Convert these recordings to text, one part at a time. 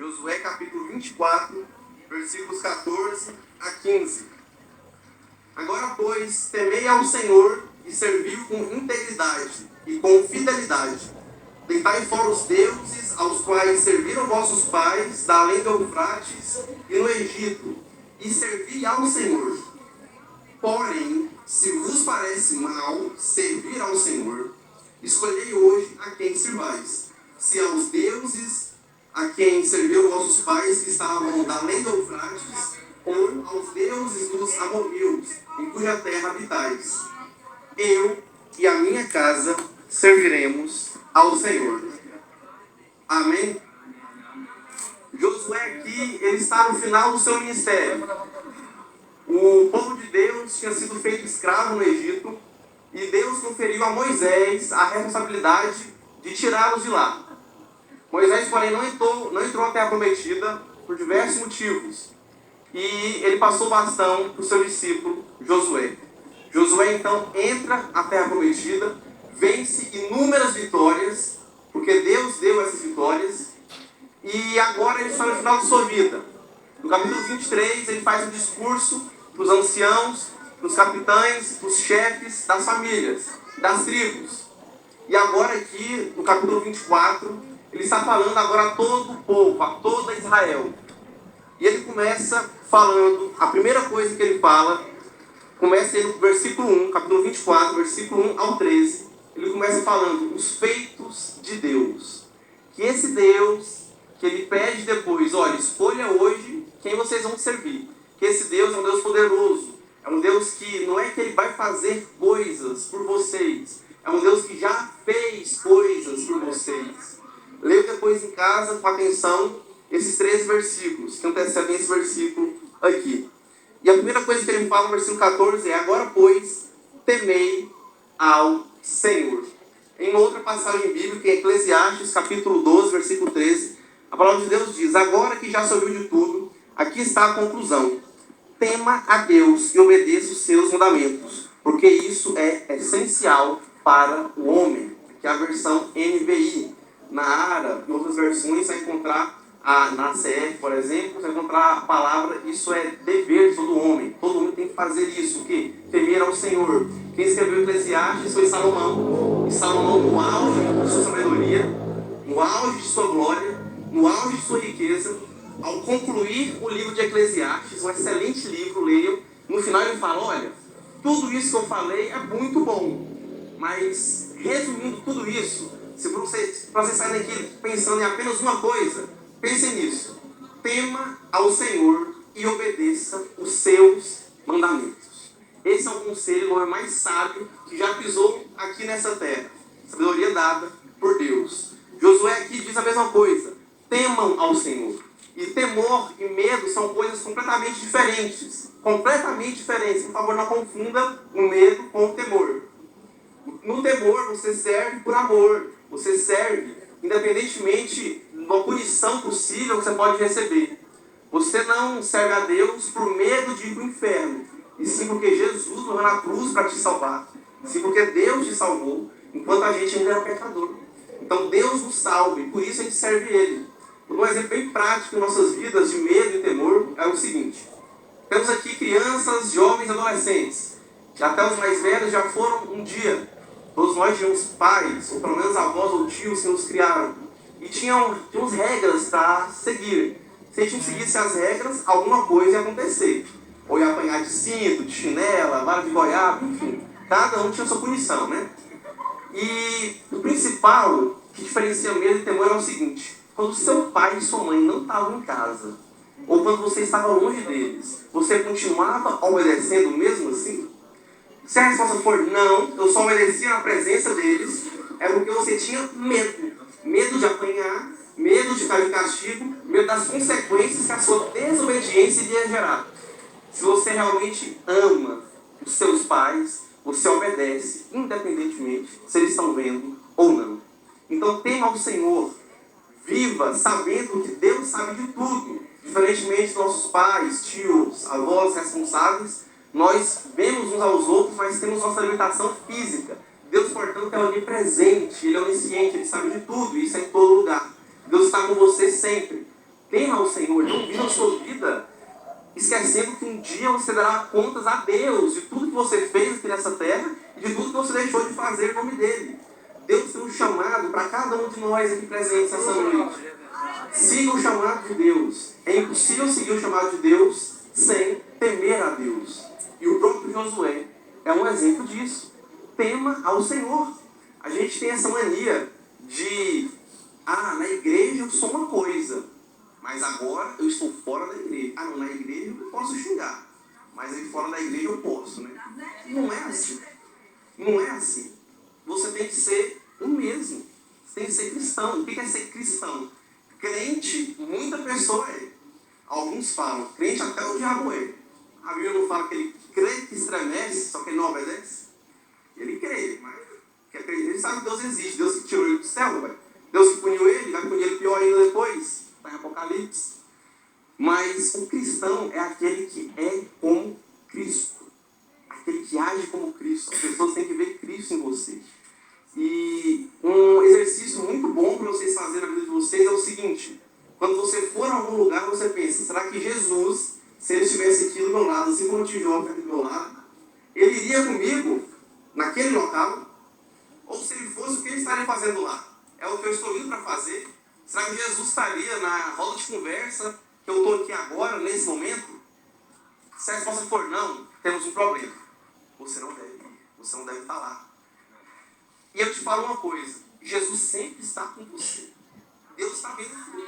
Josué capítulo 24, versículos 14 a 15. Agora, pois, temei ao Senhor e serviu com integridade e com fidelidade. Deitai fora os deuses aos quais serviram vossos pais, da além do Eufrates e no Egito, e servi ao Senhor. Porém, se vos parece mal servir ao Senhor, escolhei hoje a quem servais. Se aos deuses a quem serviram vossos pais que estavam da além do Eufrates, ou aos deuses dos amorreus, em cuja terra habitais. Eu e a minha casa serviremos ao Senhor. Amém? Josué aqui, ele está no final do seu ministério. O povo de Deus tinha sido feito escravo no Egito e Deus conferiu a Moisés a responsabilidade de tirá-los de lá. Moisés, porém, não entrou à terra prometida por diversos motivos. E ele passou o bastão para o seu discípulo Josué. Josué, então, entra à terra prometida, vence inúmeras vitórias, porque Deus deu essas vitórias, e agora ele está no final de sua vida. No capítulo 23, ele faz um discurso para os anciãos, para os capitães, para os chefes das famílias, das tribos. E agora aqui, no capítulo 24, ele está falando agora a todo o povo, a toda Israel. E ele começa falando, a primeira coisa que ele fala, começa no versículo 1, capítulo 24, versículo 1 ao 13, ele começa falando os feitos de Deus. Que esse Deus, que ele pede depois, olha, escolha hoje quem vocês vão servir. Que esse Deus é um Deus poderoso, é um Deus que não é que ele vai fazer coisas por vocês, é um Deus que já fez coisas por vocês. Leia depois em casa, com atenção, esses 3 versículos, que antecedem esse versículo aqui. E a primeira coisa que ele fala no versículo 14 é: agora, pois, temei ao Senhor. Em outra passagem bíblica, em Eclesiastes, capítulo 12, versículo 13, a palavra de Deus diz: agora que já se ouviu de tudo, aqui está a conclusão. Tema a Deus e obedeça os seus mandamentos, porque isso é essencial para o homem. Que é a versão NVI. Na ARA, em outras versões, você vai encontrar, na CF, por exemplo, você vai encontrar a palavra, isso é dever de todo homem. Todo homem tem que fazer isso, o quê? Temer ao Senhor. Quem escreveu Eclesiastes foi Salomão. E Salomão, no auge de sua sabedoria, no auge de sua glória, no auge de sua riqueza, ao concluir o livro de Eclesiastes, um excelente livro, leiam, no final ele fala: olha, tudo isso que eu falei é muito bom, mas resumindo tudo isso, se você sair daqui pensando em apenas uma coisa, pense nisso: tema ao Senhor e obedeça os seus mandamentos. Esse é o conselho, o homem mais sábio que já pisou aqui nessa terra. Sabedoria dada por Deus. Josué aqui diz a mesma coisa: temam ao Senhor. E temor e medo são coisas completamente diferentes. Completamente diferentes. Por favor, não confunda o medo com o temor. No temor, você serve por amor. Você serve independentemente da punição possível que você pode receber. Você não serve a Deus por medo de ir para o inferno, e sim porque Jesus morreu na cruz para te salvar. E sim porque Deus te salvou, enquanto a gente ainda era pecador. Então Deus nos salva, e por isso a gente serve Ele. Um exemplo bem prático em nossas vidas de medo e temor é o seguinte: temos aqui crianças, jovens, adolescentes, que até os mais velhos já foram um dia. Todos nós tínhamos pais, ou pelo menos avós ou tios que nos criaram. E tínhamos regras para seguir. Se a gente não seguisse as regras, alguma coisa ia acontecer. Ou ia apanhar de cinto, de chinela, vara de goiaba, enfim. Cada um tinha sua punição, né? E o principal que diferencia medo e temor é o seguinte: quando seu pai e sua mãe não estavam em casa, ou quando você estava longe deles, você continuava obedecendo mesmo assim? Se a resposta for não, eu só obedecia na presença deles, é porque você tinha medo. Medo de apanhar, medo de ficar de castigo, medo das consequências que a sua desobediência iria gerar. Se você realmente ama os seus pais, você obedece, independentemente se eles estão vendo ou não. Então, tema ao Senhor. Viva sabendo que Deus sabe de tudo. Diferentemente dos nossos pais, tios, avós responsáveis, nós vemos uns aos outros, mas temos nossa limitação física. Deus, portanto, é onipresente, Ele é onisciente, Ele sabe de tudo, e isso é em todo lugar. Deus está com você sempre. tema ao Senhor, não viva a sua vida esquecendo que um dia você dará contas a Deus de tudo que você fez aqui nessa terra e de tudo que você deixou de fazer em nome dele. Deus tem um chamado para cada um de nós aqui presentes essa noite. Siga o chamado de Deus. É impossível seguir o chamado de Deus sem temer a Deus. E o próprio Josué é um exemplo disso. Tema ao Senhor. A gente tem essa mania de, na igreja eu sou uma coisa, mas agora eu estou fora da igreja. Não, na igreja eu posso xingar, mas aí fora da igreja eu posso, né? Não é assim. Não é assim. Você tem que ser o mesmo. Você tem que ser cristão. O que é ser cristão? Crente, muita pessoa é. Alguns falam, crente até o diabo é. A Bíblia não fala que ele crê que estremece, só que ele não obedece? Ele crê, mas ele sabe que Deus existe. Deus que tirou ele do céu, vai. Deus que puniu ele, vai punir ele pior ainda depois. Está em Apocalipse. Mas o cristão é aquele que é como Cristo. Aquele que age como Cristo. As pessoas têm que ver Cristo em você. E um exercício muito bom para vocês fazerem na vida de vocês é o seguinte. Quando você for a algum lugar, você pensa, será que Jesus, se ele estivesse aqui do meu lado, assim como o tijolo aqui do meu lado, ele iria comigo naquele local? Ou se ele fosse, o que ele estaria fazendo lá? É o que eu estou indo para fazer? Será que Jesus estaria na roda de conversa que eu estou aqui agora, nesse momento? Se a resposta for não, temos um problema. Você não deve ir. Você não deve estar lá. E eu te falo uma coisa. Jesus sempre está com você. Deus está vendo tudo.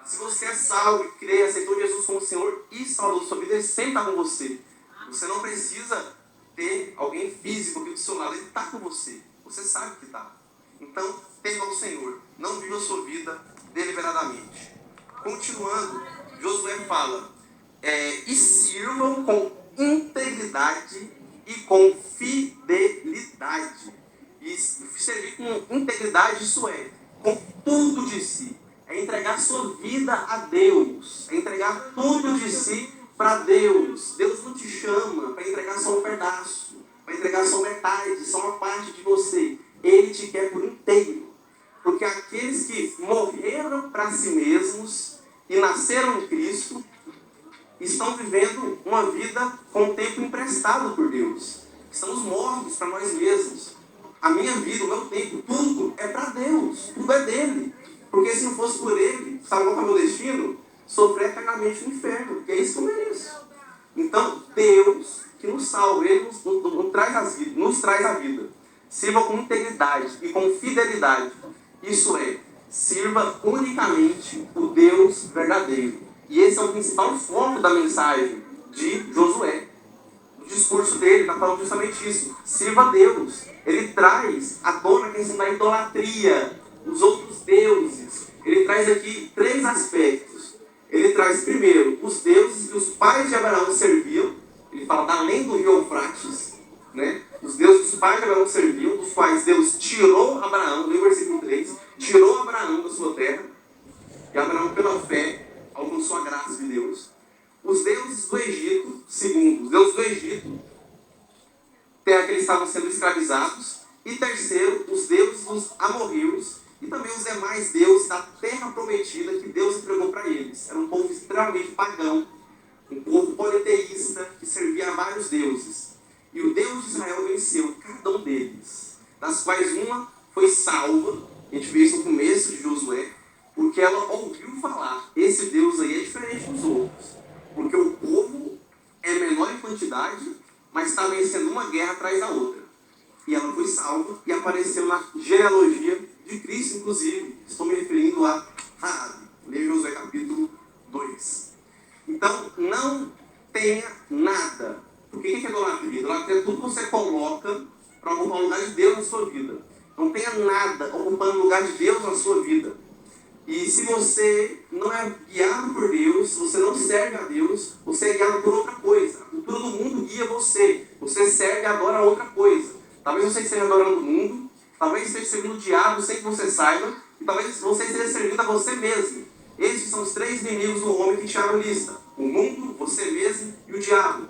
Se você é salvo e crê, aceitou Jesus como Senhor e Salvador da sua vida, Ele sempre está com você. Você não precisa ter alguém físico aqui do seu lado. Ele está com você. Você sabe que está. Então, tema ao Senhor. Não viva a sua vida deliberadamente. Continuando, Josué fala, e sirvam com integridade e com fidelidade. E servir com integridade, isso é, com tudo de si. É entregar sua vida a Deus. É entregar tudo de si para Deus. Deus não te chama para entregar só um pedaço, para entregar só metade, só uma parte de você. Ele te quer por inteiro. Porque aqueles que morreram para si mesmos e nasceram em Cristo estão vivendo uma vida com o tempo emprestado por Deus. Estamos mortos para nós mesmos. A minha vida, o meu tempo, tudo é para Deus. Tudo é dele. Porque se não fosse por ele, sabe qual é o meu destino? Sofrer eternamente no inferno. Porque é isso que eu mereço. Então, Deus que nos salva, Ele nos traz a vida. Sirva com integridade e com fidelidade. Isso é, sirva unicamente o Deus verdadeiro. E esse é o principal foco da mensagem de Josué. O discurso dele está falando justamente isso. Sirva a Deus. Ele traz à tona a questão da idolatria, os outros deuses. Ele traz aqui 3 aspectos. Ele traz, primeiro, os deuses que os pais de Abraão serviam. Ele fala além do rio Eufrates, né? Os deuses que os pais de Abraão serviam, dos quais Deus tirou Abraão, no versículo 3, tirou Abraão da sua terra. E Abraão, pela fé, alcançou a graça de Deus. Os deuses do Egito, segundo, os deuses do Egito, terra que eles estavam sendo escravizados. E terceiro, os deuses dos amorreus e também os demais deuses da terra prometida que Deus entregou para eles. Era um povo extremamente pagão, um povo politeísta que servia a vários deuses. E o Deus de Israel venceu cada um deles, das quais uma foi salva. A gente vê isso no começo de Josué, porque ela ouviu falar, esse Deus aí é diferente dos outros. Porque o povo é menor em quantidade, mas está vencendo uma guerra atrás da outra. E ela foi salva e apareceu na genealogia de Cristo, inclusive. Estou me referindo a Raabe. Leia Josué capítulo 2. Então, não tenha nada. O que é idolatria? Idolatria é tudo que você coloca para ocupar o lugar de Deus na sua vida. Não tenha nada ocupando o lugar de Deus na sua vida. E se você não é guiado por Deus, se você não serve a Deus, você é guiado por outra coisa. A cultura do mundo guia você. Você serve e adora outra coisa. Talvez você esteja adorando o mundo, talvez esteja servindo o diabo sem que você saiba, e talvez você esteja servindo a você mesmo. Esses são os 3 inimigos do homem que Tiago lista: o mundo, você mesmo e o diabo.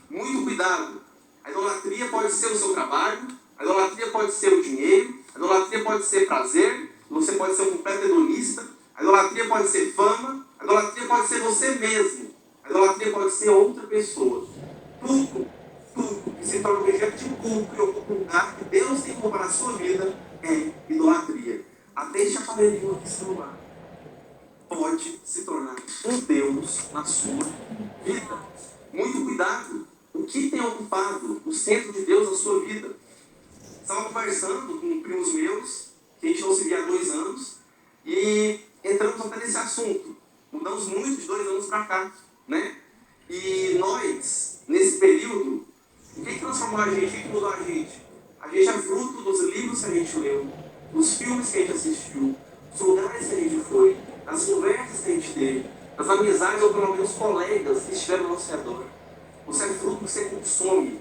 Muito cuidado. A idolatria pode ser o seu trabalho, a idolatria pode ser o dinheiro, a idolatria pode ser prazer, você pode ser um completo hedonista, a idolatria pode ser fama, A idolatria pode ser você mesmo. A idolatria pode ser outra pessoa. Tudo que se torna objeto de culto e ocupa um lugar que Deus tem para a sua vida é idolatria. Até este aparelhinho aqui celular pode se tornar um Deus na sua vida. Muito cuidado. O que tem ocupado o centro de Deus na sua vida? Estava conversando com primos meus, que a gente não se via há 2 anos, e entramos até nesse assunto. Mudamos muito de 2 anos para cá, né? E nós, nesse período, o que transformou a gente? O que mudou a gente? A gente é fruto dos livros que a gente leu, dos filmes que a gente assistiu, dos lugares que a gente foi, das conversas que a gente teve, das amizades ou pelo menos colegas que estiveram ao nosso redor. Você é fruto que você consome.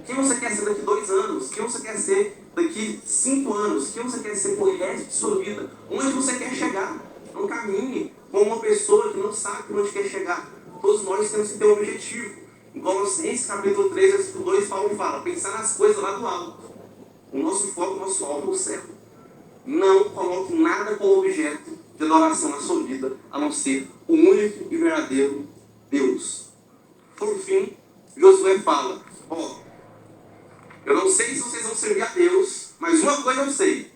Quem você quer ser daqui 2 anos? Quem você quer ser daqui 5 anos? Quem você quer ser por resto de sua vida? Onde você quer chegar? Não caminhe como uma pessoa que não sabe onde quer chegar. Todos nós temos que ter um objetivo. Em Colossenses capítulo 3, versículo 2, Paulo fala: pensar nas coisas lá do alto. O nosso foco, o nosso alvo é o céu. Não coloque nada como objeto de adoração na sua vida, a não ser o único e verdadeiro Deus. Por fim, Josué fala: eu não sei se vocês vão servir a Deus, mas uma coisa eu sei: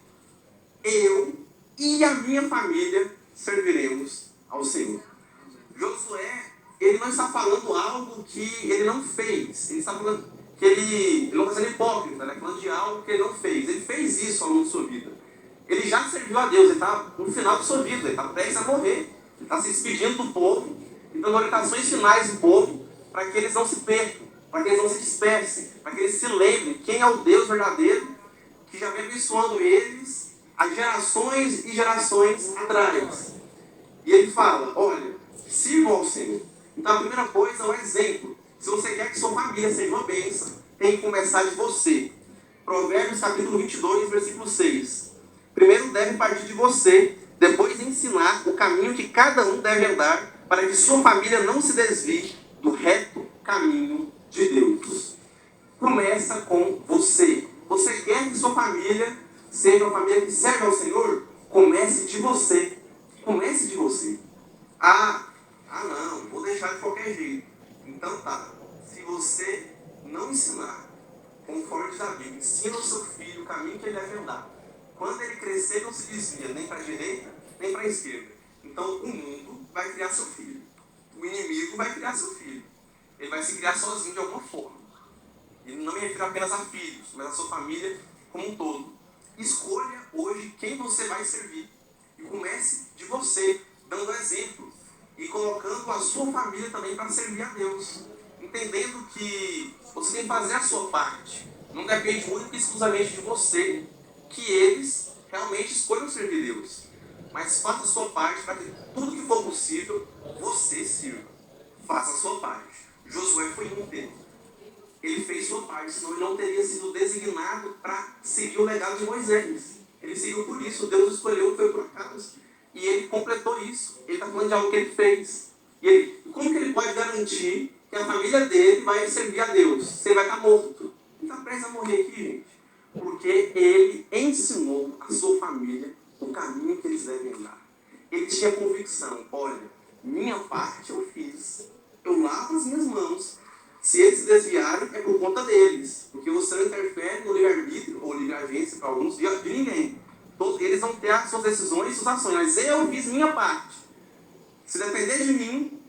eu e a minha família serviremos ao Senhor. Josué, ele não está falando algo que ele não fez. Ele está falando que ele não está sendo hipócrita, né? Falando de algo que ele não fez. Ele fez isso ao longo da sua vida. Ele já serviu a Deus, ele está no final de sua vida, ele está prestes a morrer. Ele está se despedindo do povo e dando orientações finais do povo para que eles não se percam, para que eles não se dispersem, para que eles se lembrem quem é o Deus verdadeiro que já vem abençoando eles há gerações e gerações atrás. E ele fala: olha, sirva ao Senhor. Então a primeira coisa é um exemplo. Se você quer que sua família seja uma bênção, tem que começar de você. Provérbios capítulo 22, versículo 6. Primeiro deve partir de você, depois ensinar o caminho que cada um deve andar, para que sua família não se desvie do reto caminho de Deus. Começa com você. Você quer que sua família seja uma família que serve ao Senhor? Comece de você. Comece de você. Não, vou deixar de qualquer jeito. Então tá, se você não ensinar, conforme diz a Bíblia, ensina o seu filho o caminho que ele deve andar. Quando ele crescer, não se desvia nem para a direita, nem para a esquerda. Então o mundo vai criar seu filho. O inimigo vai criar seu filho. Ele vai se criar sozinho de alguma forma. Ele não me refere apenas a filhos, mas a sua família como um todo. Escolha hoje quem você vai servir. E comece de você, dando exemplo. E colocando a sua família também para servir a Deus. Entendendo que você tem que fazer a sua parte. Não depende única e exclusivamente de você que eles realmente escolham servir Deus. Mas faça a sua parte para que tudo que for possível, você sirva. Faça a sua parte. Josué foi íntegro. Ele fez sua parte, senão ele não teria sido designado para seguir o legado de Moisés. Ele seguiu por isso, Deus escolheu, não foi por acaso. E ele completou isso. Ele está falando de algo que ele fez. E como que ele pode garantir que a família dele vai servir a Deus? Se ele vai estar morto. Ele está prestes a morrer aqui, gente. Porque ele ensinou a sua família o caminho que eles devem andar. Ele tinha convicção: olha, minha parte eu fiz. Eu lavo as minhas mãos. Se eles se desviarem, é por conta deles. Porque você não interfere no livre-arbítrio, ou livre-agência para alguns, de ninguém. Todos eles vão ter as suas decisões e suas ações. Mas eu fiz minha parte. Se depender de mim,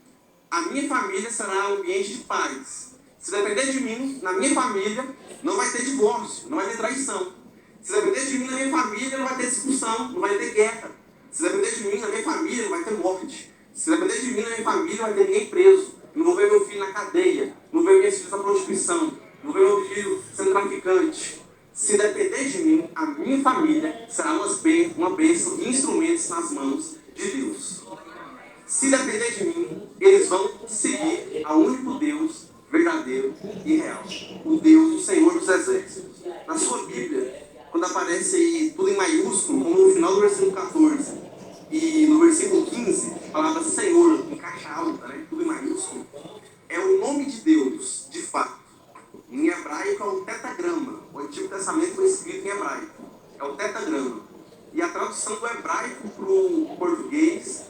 a minha família será um ambiente de paz. Se depender de mim, na minha família, não vai ter divórcio, não vai ter traição. Se depender de mim, na minha família, não vai ter discussão, não vai ter guerra. Se depender de mim, na minha família, não vai ter morte. Se depender de mim, na minha família, não vai ter ninguém preso. Não vou ver meu filho na cadeia. Não vou ver minhas filhas na prostituição. Não vou ver meu filho sendo traficante. Se depender de mim, a minha família será uma bênção de instrumentos nas mãos de Deus. Se depender de mim, eles vão seguir ao único Deus verdadeiro e real. O Deus do Senhor dos Exércitos. Na sua Bíblia, quando aparece aí tudo em maiúsculo, como no final do versículo 14 e no versículo 15, a palavra Senhor, em caixa alta, né? Tudo em maiúsculo, é o nome de Deus, de fato. Em hebraico é o tetagrama. O Antigo Testamento foi escrito em hebraico. É o tetagrama. E a tradução do hebraico para o português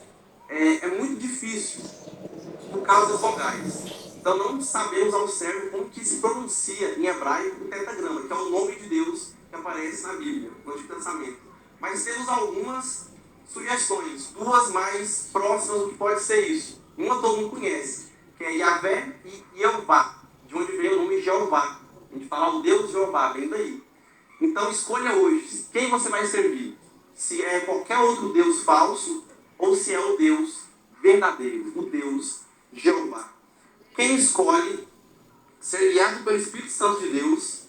é muito difícil. difícil por causa das vogais. Então não sabemos ao certo como que se pronuncia em hebraico o tetragrama, que é o nome de Deus que aparece na Bíblia, no Antigo Testamento. Mas temos algumas sugestões, duas mais próximas do que pode ser isso. Uma todo mundo conhece, que é Yahvé e Jeová, de onde vem o nome Jeová. A gente fala o Deus Jeová, vem daí. Então escolha hoje quem você vai servir. Se é qualquer outro Deus falso ou se é o Deus verdadeiro, o Deus Jeová. Quem escolhe ser guiado pelo Espírito Santo de Deus,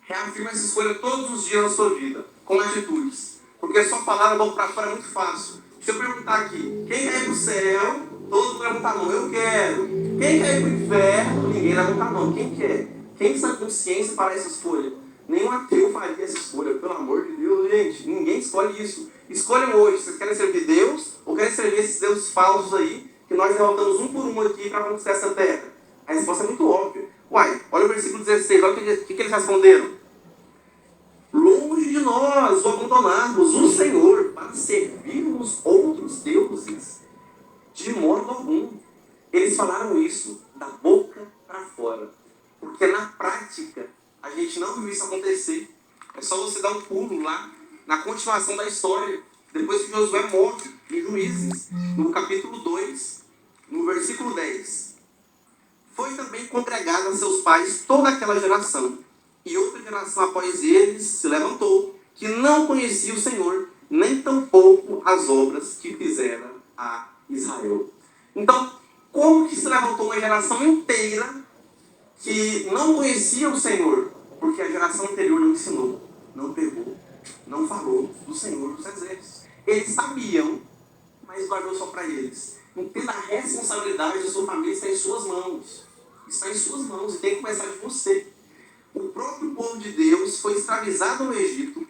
reafirma essa escolha todos os dias na sua vida, com atitudes. Porque só falar da boca para fora é muito fácil. Se eu perguntar aqui, quem quer ir para o céu? Todo mundo vai botar não, eu quero. Quem quer ir para o inferno? Ninguém vai botar não. Quem quer? Quem está com consciência para essa escolha? Nenhum ateu faria essa escolha, pelo amor de Deus, gente. Ninguém escolhe isso. Escolham hoje, vocês querem servir Deus ou querem servir esses deuses falsos aí, que nós derrotamos um por um aqui para conquistar essa terra? A resposta é muito óbvia. Uai, olha o versículo 16, olha o que eles responderam. Longe de nós o abandonarmos o Senhor para servirmos outros deuses. De modo algum. Eles falaram isso da boca para fora. Porque na prática, a gente não viu isso acontecer. É só você dar um pulo lá, na continuação da história, depois que Josué morre em Juízes, no capítulo 2, no versículo 10. Foi também congregada a seus pais toda aquela geração. E outra geração após eles se levantou, que não conhecia o Senhor, nem tampouco as obras que fizera a Israel. Então, como que se levantou uma geração inteira que não conhecia o Senhor? Porque a geração anterior não ensinou, não pregou, não falou do Senhor dos Exércitos. Eles sabiam, mas guardou só para eles. Entenda, a responsabilidade da sua família está em suas mãos. Está em suas mãos e tem que começar de você. O próprio povo de Deus foi escravizado no Egito,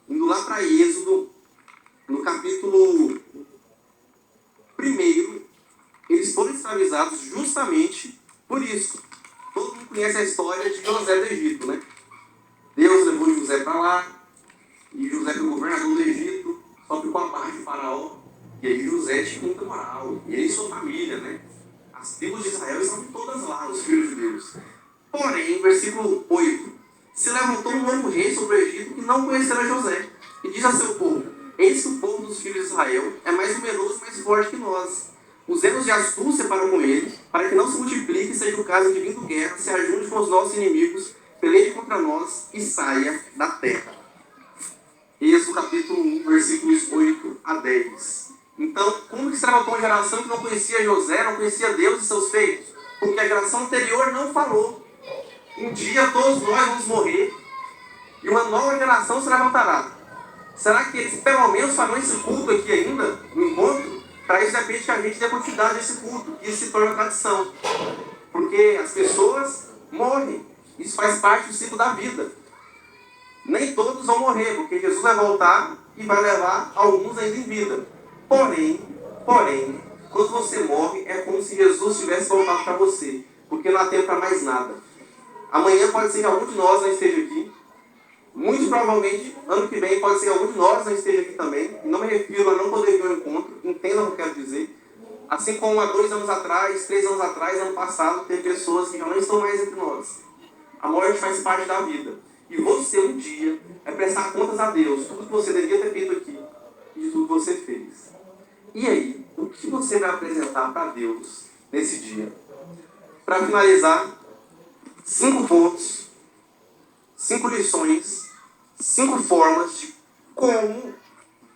indo lá para Êxodo, no capítulo 1, eles foram escravizados justamente por isso. Todo mundo conhece a história de José do Egito, né? Deus levou José para lá, e José foi governador do Egito, só ficou abaixo de Faraó, e aí José tinha muita moral, e ele e sua família, né? As tribos de Israel estavam todas lá, os filhos de Deus. Porém, versículo 8, se levantou um novo rei sobre o Egito que não conhecera José, e diz a seu povo, eis que o povo dos filhos de Israel é mais numeroso e mais forte que nós. Usemos de astúcia para com ele, para que não se multiplique e seja o caso de vindo guerra, se ajunte com os nossos inimigos, peleje contra nós e saia da terra. Êxodo capítulo 1, versículos 8 a 10. Então, como que se levantou uma geração que não conhecia José, não conhecia Deus e seus feitos? Porque a geração anterior não falou. Um dia todos nós vamos morrer e uma nova geração se levantará. Será que eles pelo menos farão esse culto aqui ainda, no encontro? Para isso depende que a gente dê continuidade a esse culto, que isso se torne tradição. Porque as pessoas morrem. Isso faz parte do ciclo da vida. Nem todos vão morrer, porque Jesus vai voltar e vai levar alguns ainda em vida. Porém, quando você morre, é como se Jesus tivesse voltado para você. Porque não há tempo para mais nada. Amanhã pode ser que algum de nós não esteja aqui. Muito provavelmente, ano que vem, pode ser que algum de nós não esteja aqui também. E não me refiro a não poder ver o encontro. Entendam o que eu quero dizer. Assim como há 2 anos atrás, 3 anos atrás, ano passado, tem pessoas que já não estão mais entre nós. A morte faz parte da vida. E você, um dia, vai prestar contas a Deus. Tudo que você devia ter feito aqui e de tudo que você fez. E aí, o que você vai apresentar para Deus nesse dia? Para finalizar, 5 pontos, 5 lições, 5 formas de como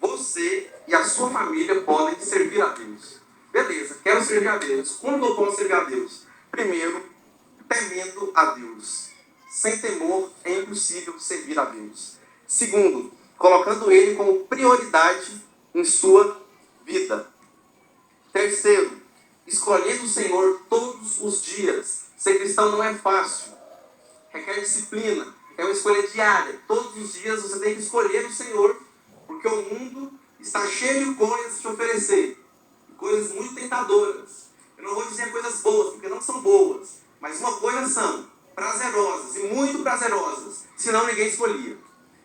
você e a sua família podem servir a Deus. Beleza, quero servir a Deus. Como eu posso servir a Deus? Primeiro, temendo a Deus. Sem temor é impossível servir a Deus. Segundo, colocando Ele como prioridade em sua vida. Terceiro, escolhendo o Senhor todos os dias. Ser cristão não é fácil. Requer disciplina. É uma escolha diária. Todos os dias você tem que escolher o Senhor. Porque o mundo está cheio de coisas a te oferecer. Coisas muito tentadoras. Eu não vou dizer coisas boas, porque não são boas. Mas uma coisa são prazerosas e muito prazerosas. Senão ninguém escolhia.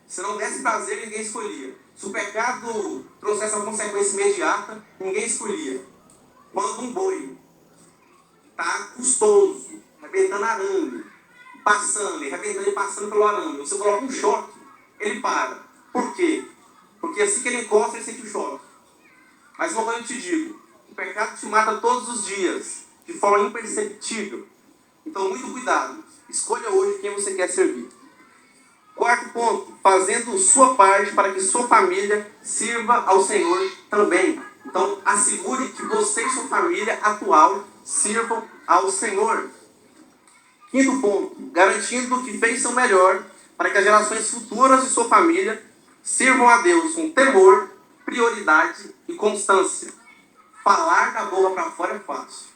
Se não desse prazer, ninguém escolhia. Se o pecado trouxesse uma consequência imediata, ninguém escolhia. Quando um boi está custoso, arrebentando arame, passando, arrebentando e passando pelo arame, você coloca um choque, ele para. Por quê? Porque assim que ele encosta, ele sente o choque. Mas uma coisa eu te digo, o pecado te mata todos os dias, de forma imperceptível. Então, muito cuidado. Escolha hoje quem você quer servir. Quarto ponto, fazendo sua parte para que sua família sirva ao Senhor também. Então, assegure que você e sua família atual sirvam ao Senhor. Quinto ponto, garantindo que fez seu melhor para que as gerações futuras de sua família sirvam a Deus com temor, prioridade e constância. Falar da boca para fora é fácil.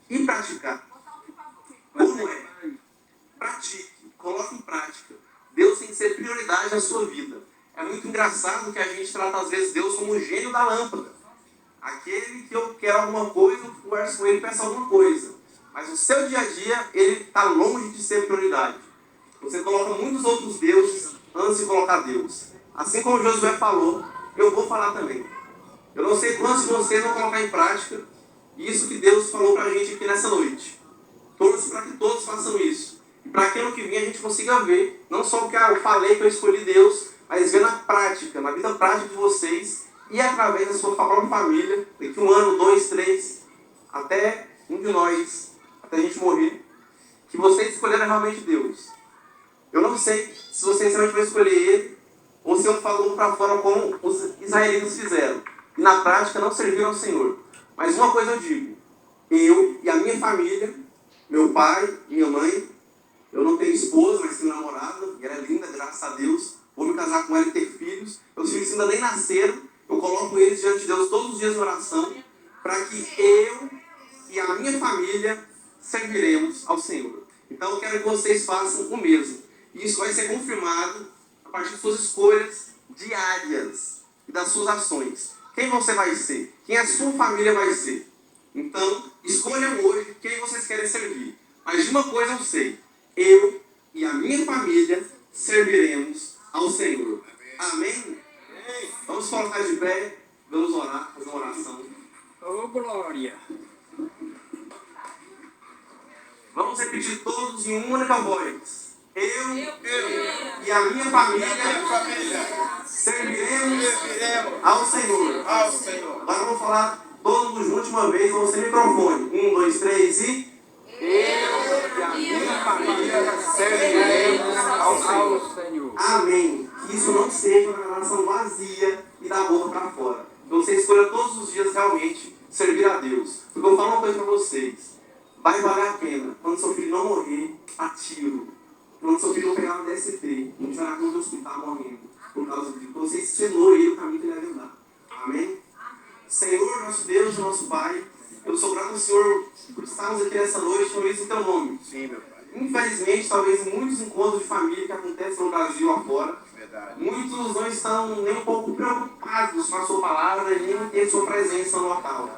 E praticar. Como é? Pratique, coloque em prática. Deus tem que ser prioridade na sua vida. É muito engraçado que a gente trata às vezes Deus como o gênio da lâmpada. Aquele que eu quero alguma coisa, eu converso com ele e peço alguma coisa. Mas no seu dia a dia, ele está longe de ser prioridade. Você coloca muitos outros deuses antes de colocar Deus. Assim como Josué falou, eu vou falar também. Eu não sei quantos de vocês vão colocar em prática isso que Deus falou para a gente aqui nessa noite. Torço para que todos façam isso. E para que ano que vem a gente consiga ver, não só o que eu falei que eu escolhi Deus, mas ver na prática, na vida prática de vocês e através da sua própria família, daqui 1 ano, 2, 3, até um de nós, até a gente morrer, que vocês escolheram realmente Deus. Eu não sei se vocês realmente vão escolher Ele, ou se eu falo para fora como os israelitas fizeram. E na prática não serviram ao Senhor. Mas uma coisa eu digo, eu e a minha família, meu pai, minha mãe, eu não tenho esposa, mas tenho namorada, e ela é linda, graças a Deus. Vou me casar com ela e ter filhos. Meus filhos ainda nem nasceram. Eu coloco eles diante de Deus todos os dias em oração, para que eu e a minha família serviremos ao Senhor. Então eu quero que vocês façam o mesmo. E isso vai ser confirmado a partir de suas escolhas diárias e das suas ações. Quem você vai ser? Quem a sua família vai ser? Então, escolham hoje quem vocês querem servir. Mas de uma coisa eu sei. Eu e a minha família serviremos ao Senhor. Amém? Vamos colocar de pé. Vamos orar, fazer uma oração. Ô, glória! Vamos repetir todos em uma única voz. Eu e a minha família serviremos ao Senhor. Agora vamos falar todos juntos de uma vez, vamos sem microfone. 1, 2, 3 e... Eu e a minha família serviremos ao Senhor. Amém. Que isso não seja uma relação vazia e da boca para fora. Que você escolha todos os dias realmente servir a Deus. Porque eu vou falar uma coisa para vocês. Vai valer a pena quando seu filho não morrer a tiro. Quando seu filho não pegar uma DST, não tiver na cama do hospital morrendo. Por causa de que você ensinou ele o caminho que ele deve andar. Amém? Senhor, nosso Deus, nosso Pai, eu sou grato ao Senhor por estarmos aqui nessa noite no mesmo teu nome. Sim, meu Pai. Infelizmente, talvez muitos encontros de família que acontecem no Brasil afora, muitos não estão nem um pouco preocupados com a sua palavra, nem em ter sua presença no local.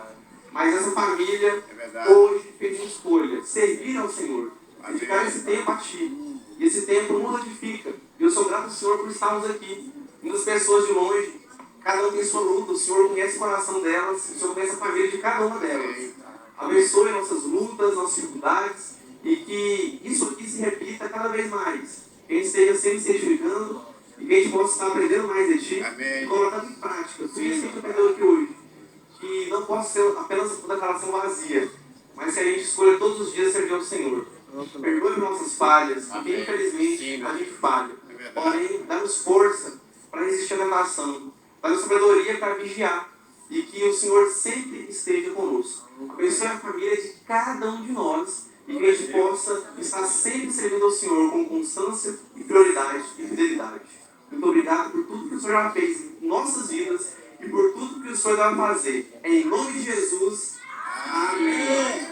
Mas essa família hoje fez uma escolha, servir ao Senhor, dedicar esse tempo a Ti. E esse tempo nos edifica. E eu sou grato ao Senhor por estarmos aqui. Muitas pessoas de longe, cada um tem sua luta, o Senhor conhece o coração delas, o Senhor conhece a família de cada uma delas. Abençoe nossas lutas, nossas dificuldades, e que isso aqui se repita cada vez mais. Que a gente esteja sempre se edificando e que a gente possa estar aprendendo mais de Ti e colocando em prática tudo isso que a gente aprendeu aqui hoje. Que não possa ser apenas uma declaração vazia, mas que a gente escolha todos os dias servir ao Senhor. Perdoe nossas falhas, porque infelizmente a gente falha. Porém, dá-nos força para resistir à tentação. Dá-nos sabedoria para vigiar. E que o Senhor sempre esteja conosco. Abençoe a família de cada um de nós. E que a gente possa estar sempre servindo ao Senhor com constância e prioridade e fidelidade. Muito obrigado por tudo que o Senhor já fez em nossas vidas e por tudo que o Senhor vai fazer. Em nome de Jesus. Amém.